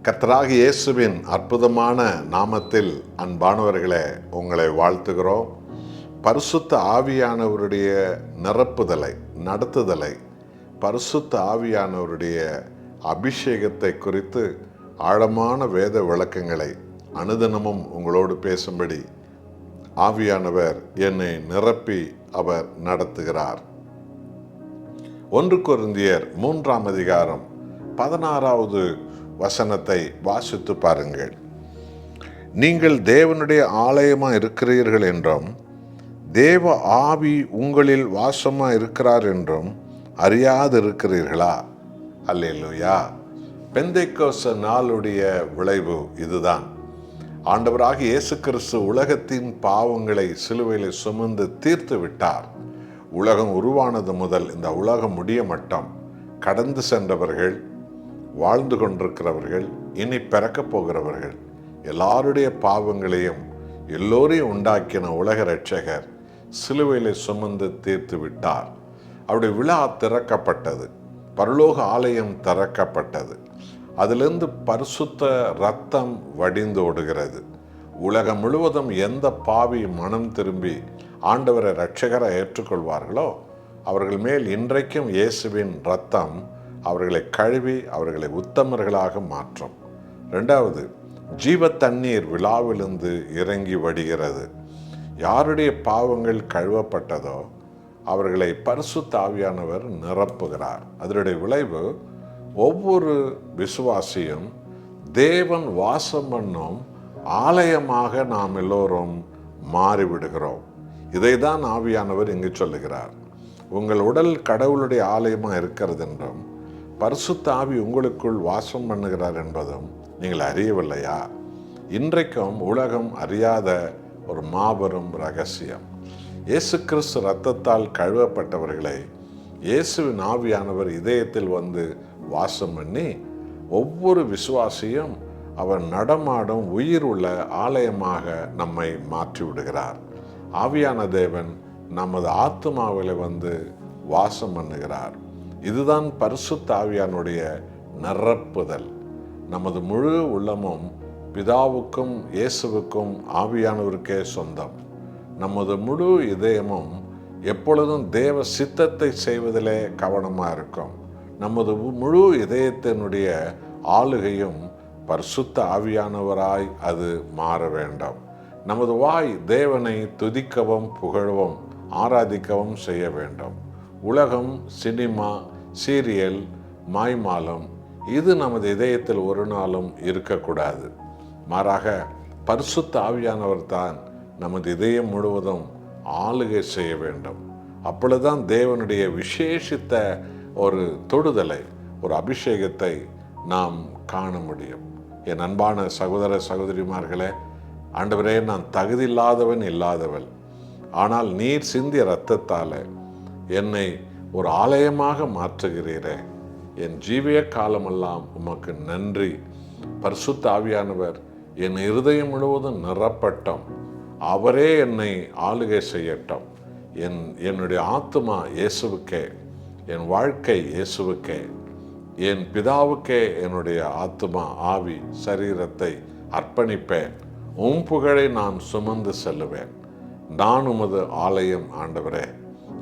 கர்த்தராகிய இயேசுவின் அற்புதமான நாமத்தில் அன்பானவர்களே, உங்களை வாழ்த்துகிறோம். பரிசுத்த ஆவியானவருடைய நிரப்புதலை, நடத்துதலை, பரிசுத்த ஆவியானவருடைய அபிஷேகத்தை குறித்து ஆழமான வேத விளக்கங்களை அனுதினமும் உங்களோடு பேசும்படி ஆவியானவர் என்னை நிரப்பி அவர் நடத்துகிறார். 1 கொரிந்தியர் 3ஆம் அதிகாரம் 16வது வசனத்தை வாசித்து பாருங்கள். நீங்கள் தேவனுடைய ஆலயமாக இருக்கிறீர்கள் என்றும் தேவ ஆவி உங்களில் வாசமாக இருக்கிறார் என்றும் அறியாதிருக்கிறீர்களா? அல்லேலூயா. பெந்தைக்கோஸ்து நாளுடைய விளைவு இதுதான். ஆண்டவராகிய இயேசு கிறிஸ்து உலகத்தின் பாவங்களை சிலுவையில் சுமந்து தீர்த்து விட்டார். உலகம் உருவானது முதல் இந்த உலகம் முடிய மட்டும் கடந்து சென்றவர்கள், வாழ்ந்து கொண்டிருக்கிறவர்கள், இனி பிறக்கப் போகிறவர்கள் எல்லாருடைய பாவங்களையும் எல்லோரையும் உண்டாக்கின உலக இரட்சகர் சிலுவையில் சுமந்து தீர்த்து விட்டார். அவருடைய விழா திறக்கப்பட்டது. பரலோக ஆலயம் திறக்கப்பட்டது. அதிலிருந்து பரிசுத்த இரத்தம் வடிந்து ஓடுகிறது. உலகம் முழுவதும் எந்த பாவி மனம் திரும்பி ஆண்டவரை இரட்சகரை ஏற்றுக்கொள்வார்களோ அவர்கள் மேல் இன்றைக்கும் இயேசுவின் இரத்தம் அவர்களை கழுவி அவர்களை உத்தமர்களாக மாற்றும். 2வது, ஜீவ தண்ணீர் விழாவிலிருந்து இறங்கி வடிகிறது. யாருடைய பாவங்கள் கழுவப்பட்டதோ அவர்களை பரிசுத்த ஆவியானவர் நிரப்புகிறார். அதனுடைய விளைவு ஒவ்வொரு விசுவாசியும் தேவன் வாசம் பண்ணும் ஆலயமாக நாம் எல்லோரும் மாறிவிடுகிறோம். இதை தான் ஆவியானவர் இங்கு சொல்லுகிறார். உங்கள் உடல் கடவுளுடைய ஆலயமாக இருக்கிறது என்றும் பரிசுத்த ஆவி உங்களுக்குள் வாசம் பண்ணுகிறார் என்பதும் நீங்கள் அறியவில்லையா? இன்றைக்கும் உலகம் அறியாத ஒரு மாபெரும் ரகசியம். இயேசு கிறிஸ்து இரத்தத்தால் கழுவப்பட்டவர்களை இயேசுவின் ஆவியானவர் இதயத்தில் வந்து வாசம் பண்ணி ஒவ்வொரு விசுவாசியும் அவர் நடமாடும் உயிர் உள்ள ஆலயமாக நம்மை மாற்றி விடுகிறார். ஆவியான தேவன் நமது ஆத்மாவில் வந்து வாசம் பண்ணுகிறார். இதுதான் பரிசுத்த ஆவியானுடைய நிரப்புதல். நமது முழு உள்ளமும் பிதாவுக்கும் இயேசுவுக்கும் ஆவியானவருக்கே சொந்தம். நமது முழு இதயமும் எப்பொழுதும் தேவ சித்தத்தை செய்வதிலே கவனமாக இருக்கும். நமது முழு இதயத்தினுடைய ஆளுகையும் பரிசுத்த ஆவியானவராய் அது மாற வேண்டும். நமது வாய் தேவனை துதிக்கவும் புகழவும் ஆராதிக்கவும் செய்ய வேண்டும். உலகம், சினிமா, சீரியல், மாய்மாலம் இது நமது இதயத்தில் ஒரு நாளும் இருக்கக்கூடாது. மாறாக பரிசுத்த ஆவியானவர் தான் நமது இதயம் முழுவதும் ஆளுகை செய்ய வேண்டும். அப்பொழுதுதான் தேவனுடைய விசேஷித்த ஒரு தொடுதலை, ஒரு அபிஷேகத்தை நாம் காண முடியும். என் அன்பான சகோதர சகோதரிமார்களே, ஆண்டவரே, நான் தகுதி இல்லாதவள், ஆனால் நீர் சிந்திய இரத்தத்தால் என்னை ஒரு ஆலயமாக மாற்றுகிறீரே. என் ஜீவிய காலமெல்லாம் உமக்கு நன்றி. பரிசுத்த ஆவியானவர் என் இருதயம் முழுவதும் நிரப்பட்டும். அவரே என்னை ஆளுகை செய்யட்டும். என்னுடைய ஆத்துமா இயேசுவுக்கே, என் வாழ்க்கை இயேசுவுக்கே, என் பிதாவுக்கே என்னுடைய ஆத்துமா, ஆவி, சரீரத்தை அர்ப்பணிப்பேன். உம் புகழை நான் சுமந்து செல்லுவேன். நான் உமது ஆலயம் ஆண்டவரே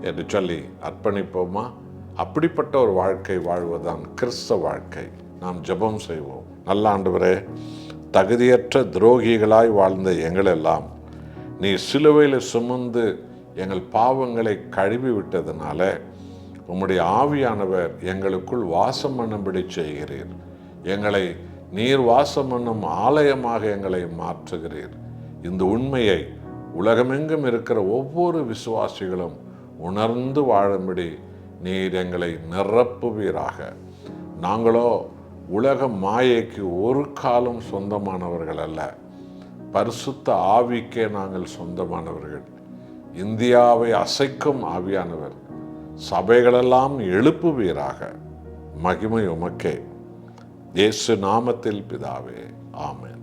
என்று சொல்லி அர்ப்பணிப்போமா? அப்படிப்பட்ட ஒரு வாழ்க்கை வாழ்வதுதான் கிறிஸ்தவ வாழ்க்கை. நாம் ஜெபம் செய்வோம். நல்ல ஆண்டவரே, தகுதியற்ற துரோகிகளாய் வாழ்ந்த எங்களெல்லாம் நீ சிலுவையில் சுமந்து எங்கள் பாவங்களை கழுவி விட்டதுனால உம்முடைய ஆவியானவர் எங்களுக்குள் வாசம் பண்ணும்படி செய்கிறீர். எங்களை நீர் வாசம் பண்ணும் ஆலயமாக எங்களை மாற்றுகிறீர். இந்த உண்மையை உலகமெங்கும் இருக்கிற ஒவ்வொரு விசுவாசிகளும் உணர்ந்து வாழும்படி நீர் எங்களை நிரப்புவீராக. நாங்களோ உலக மாயைக்கு ஒரு காலம் சொந்தமானவர்கள் அல்ல, பரிசுத்த ஆவிக்கே நாங்கள் சொந்தமானவர்கள். இந்தியாவை அசைக்கும் ஆவியானவர் சபைகளெல்லாம் எழுப்புவீராக. மகிமை உமக்கே. இயேசு நாமத்தில் பிதாவே, ஆமென்.